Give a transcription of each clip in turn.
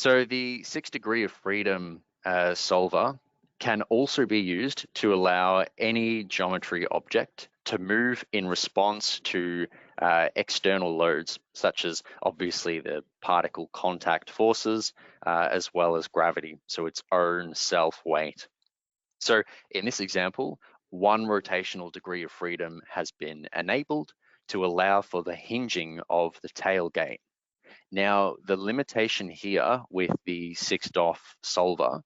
So the 6 degree of freedom solver can also be used to allow any geometry object to move in response to external loads, such as obviously the particle contact forces, as well as gravity, so its own self-weight. So in this example, one rotational degree of freedom has been enabled to allow for the hinging of the tailgate. Now, the limitation here with the 6DOF solver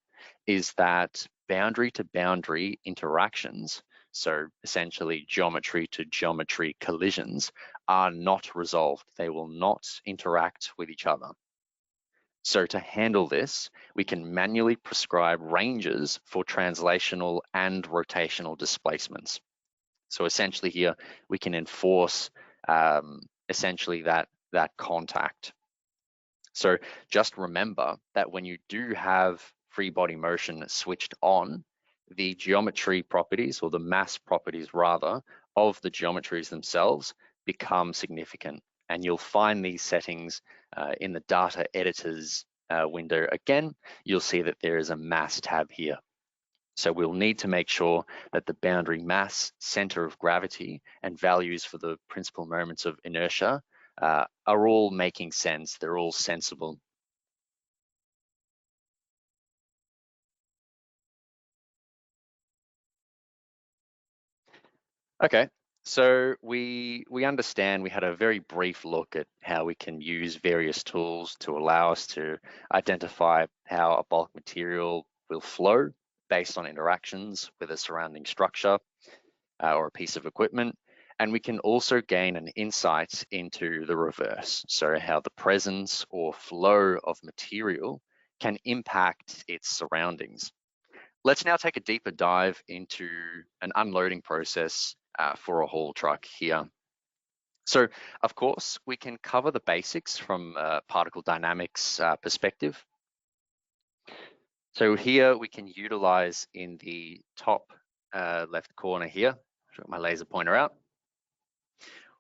is that boundary to boundary interactions, so essentially geometry to geometry collisions, are not resolved. They will not interact with each other. So to handle this, we can manually prescribe ranges for translational and rotational displacements. So essentially here, we can enforce essentially that contact. So just remember that when you do have free body motion switched on, the geometry properties, or the mass properties rather, of the geometries themselves become significant. And you'll find these settings in the data editors window. Again, you'll see that there is a mass tab here. So we'll need to make sure that the boundary mass, center of gravity, and values for the principal moments of inertia are all making sense. They're all sensible. Okay, so we understand. We had a very brief look at how we can use various tools to allow us to identify how a bulk material will flow based on interactions with a surrounding structure or a piece of equipment. And we can also gain an insight into the reverse, so how the presence or flow of material can impact its surroundings. Let's now take a deeper dive into an unloading process for a haul truck here. So, of course, we can cover the basics from a particle dynamics perspective. So here we can utilize in the top left corner here, show my laser pointer out.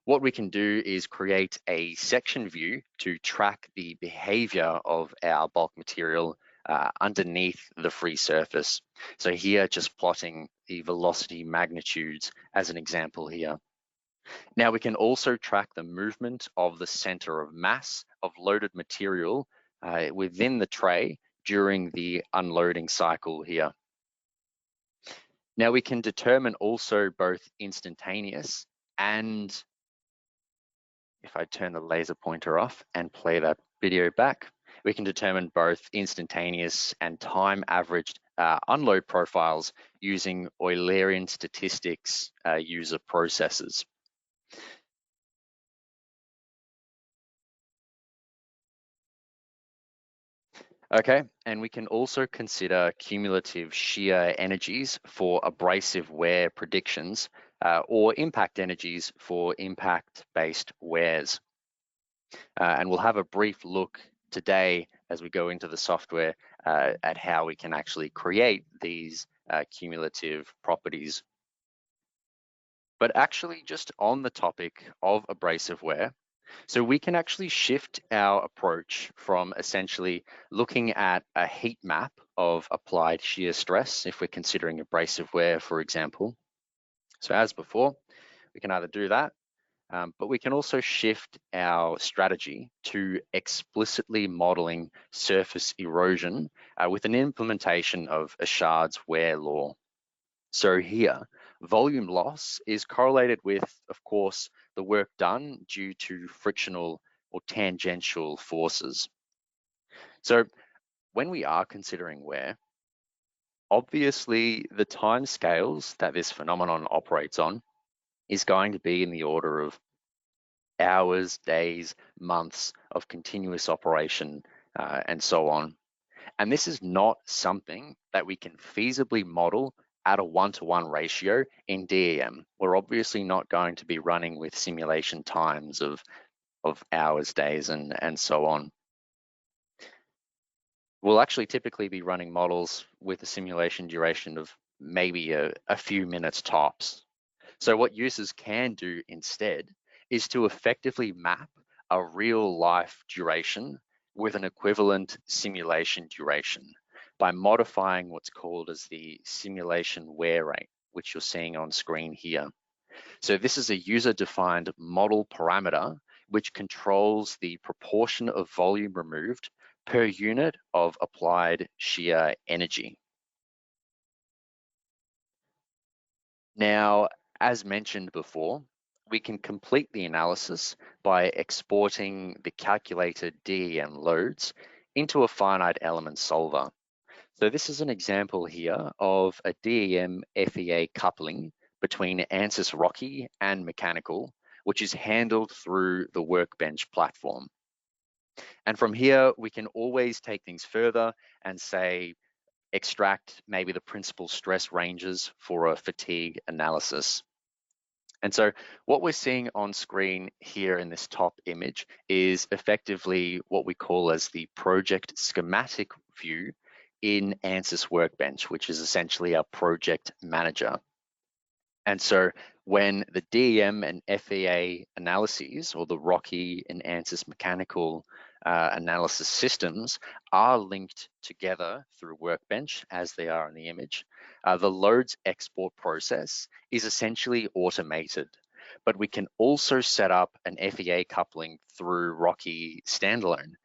What we can do is create a section view to track the behavior of our bulk material underneath the free surface. So here, just plotting the velocity magnitudes as an example here. Now we can also track the movement of the center of mass of loaded material within the tray during the unloading cycle here. Now we can determine also both instantaneous and, if I turn the laser pointer off and play that video back, we can determine both instantaneous and time averaged unload profiles using Eulerian statistics user processes. Okay, and we can also consider cumulative shear energies for abrasive wear predictions or impact energies for impact-based wears. And we'll have a brief look today as we go into the software at how we can actually create these cumulative properties. But actually, just on the topic of abrasive wear, so we can actually shift our approach from essentially looking at a heat map of applied shear stress, if we're considering abrasive wear, for example. So as before, we can either do that, but we can also shift our strategy to explicitly modeling surface erosion with an implementation of Achard's wear law. So here, volume loss is correlated with, of course, the work done due to frictional or tangential forces. So when we are considering wear, obviously the time scales that this phenomenon operates on is going to be in the order of hours, days, months of continuous operation, and so on. And this is not something that we can feasibly model at a one-to-one ratio in DEM. We're obviously not going to be running with simulation times of hours, days, and so on. We'll actually typically be running models with a simulation duration of maybe a few minutes tops. So what users can do instead is to effectively map a real life duration with an equivalent simulation duration by modifying what's called as the simulation wear rate, which you're seeing on screen here. So this is a user-defined model parameter which controls the proportion of volume removed per unit of applied shear energy. Now, as mentioned before, we can complete the analysis by exporting the calculated DEM loads into a finite element solver. So this is an example here of a DEM FEA coupling between Ansys Rocky and Mechanical, which is handled through the Workbench platform. And from here, we can always take things further and say, extract maybe the principal stress ranges for a fatigue analysis. And so what we're seeing on screen here in this top image is effectively what we call as the project schematic view in Ansys Workbench, which is essentially our project manager. And so when the DEM and FEA analyses, or the Rocky and Ansys Mechanical analysis systems, are linked together through Workbench as they are in the image, the loads export process is essentially automated. But we can also set up an FEA coupling through Rocky standalone.